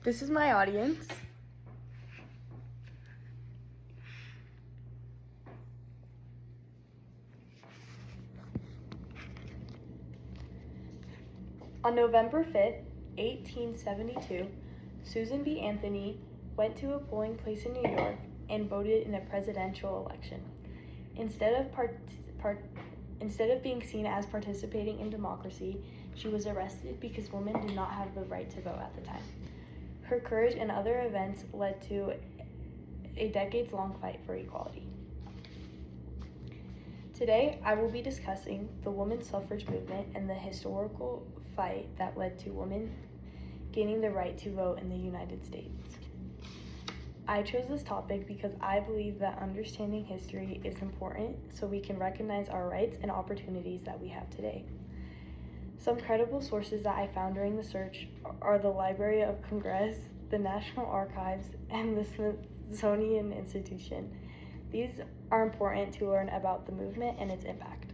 This is my audience. On November 5th, 1872, Susan B. Anthony went to a polling place in New York and voted in a presidential election. Instead of being seen as participating in democracy, she was arrested because women did not have the right to vote at the time. Her courage and other events led to a decades-long fight for equality. Today, I will be discussing the women's suffrage movement and the historical fight that led to women gaining the right to vote in the United States. I chose this topic because I believe that understanding history is important so we can recognize our rights and opportunities that we have today. Some credible sources that I found during the search are the Library of Congress, the National Archives, and the Smithsonian Institution. These are important to learn about the movement and its impact.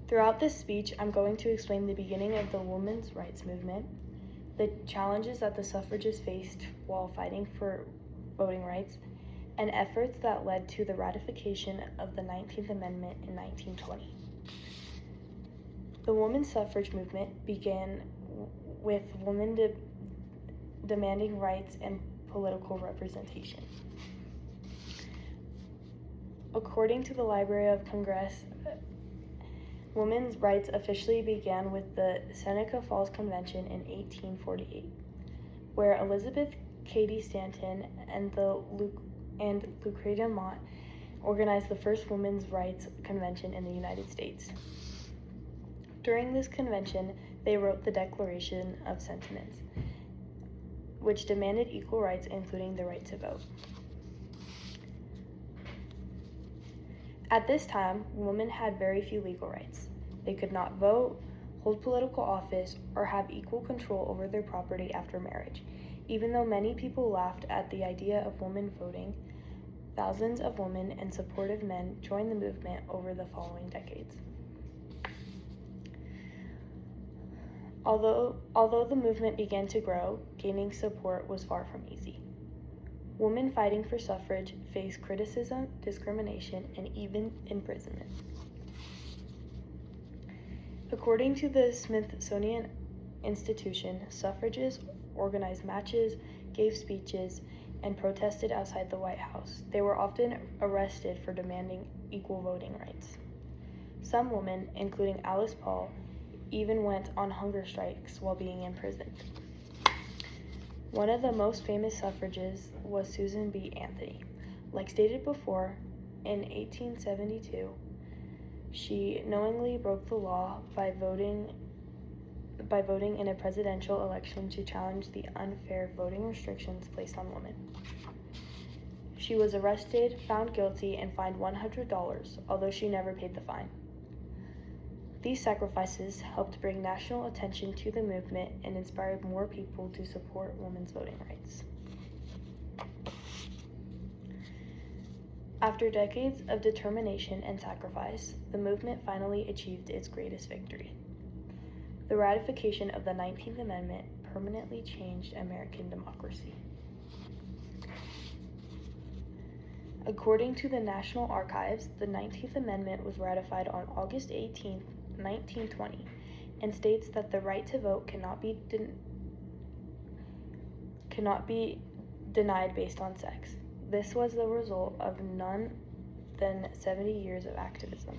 Throughout this speech, I'm going to explain the beginning of the women's rights movement, the challenges that the suffragists faced while fighting for voting rights, and efforts that led to the ratification of the 19th Amendment in 1920. The women's suffrage movement began with women demanding rights and political representation. According to the Library of Congress, women's rights officially began with the Seneca Falls Convention in 1848, where Elizabeth Cady Stanton and Lucretia Mott organized the first women's rights convention in the United States. During this convention, they wrote the Declaration of Sentiments, which demanded equal rights, including the right to vote. At this time, women had very few legal rights. They could not vote, hold political office, or have equal control over their property after marriage. Even though many people laughed at the idea of women voting, thousands of women and supportive men joined the movement over the following decades. Although the movement began to grow, gaining support was far from easy. Women fighting for suffrage faced criticism, discrimination, and even imprisonment. According to the Smithsonian Institution, suffragists organized marches, gave speeches, and protested outside the White House. They were often arrested for demanding equal voting rights. Some women, including Alice Paul, even went on hunger strikes while being imprisoned. One of the most famous suffragists was Susan B. Anthony. Like stated before, in 1872, she knowingly broke the law by voting in a presidential election to challenge the unfair voting restrictions placed on women. She was arrested, found guilty, and fined $100, although she never paid the fine. These sacrifices helped bring national attention to the movement and inspired more people to support women's voting rights. After decades of determination and sacrifice, the movement finally achieved its greatest victory. The ratification of the 19th Amendment permanently changed American democracy. According to the National Archives, the 19th Amendment was ratified on August 18, 1920, and states that the right to vote cannot be denied based on sex. This was the result of none than 70 years of activism.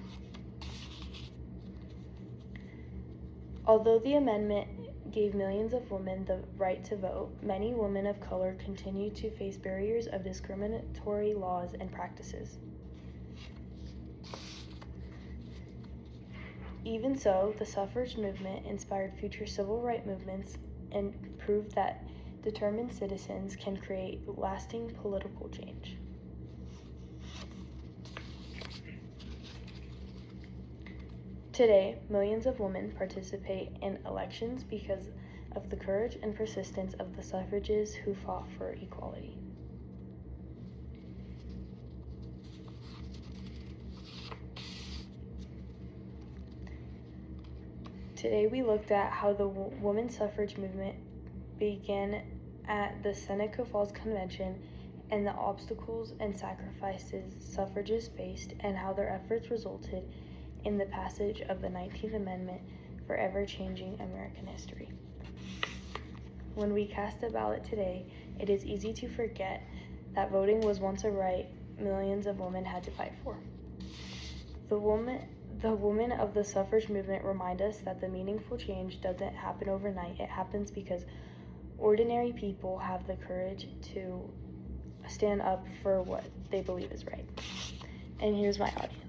Although the amendment gave millions of women the right to vote, many women of color continue to face barriers of discriminatory laws and practices. Even so, the suffrage movement inspired future civil rights movements and proved that determined citizens can create lasting political change. Today, millions of women participate in elections because of the courage and persistence of the suffragists who fought for equality. Today we looked at how the women's suffrage movement began at the Seneca Falls Convention and the obstacles and sacrifices suffragists faced, and how their efforts resulted in the passage of the 19th Amendment, forever changing American history. When we cast a ballot today, it is easy to forget that voting was once a right millions of women had to fight for. The women of the suffrage movement remind us that the meaningful change doesn't happen overnight. It happens because ordinary people have the courage to stand up for what they believe is right. And here's my audio.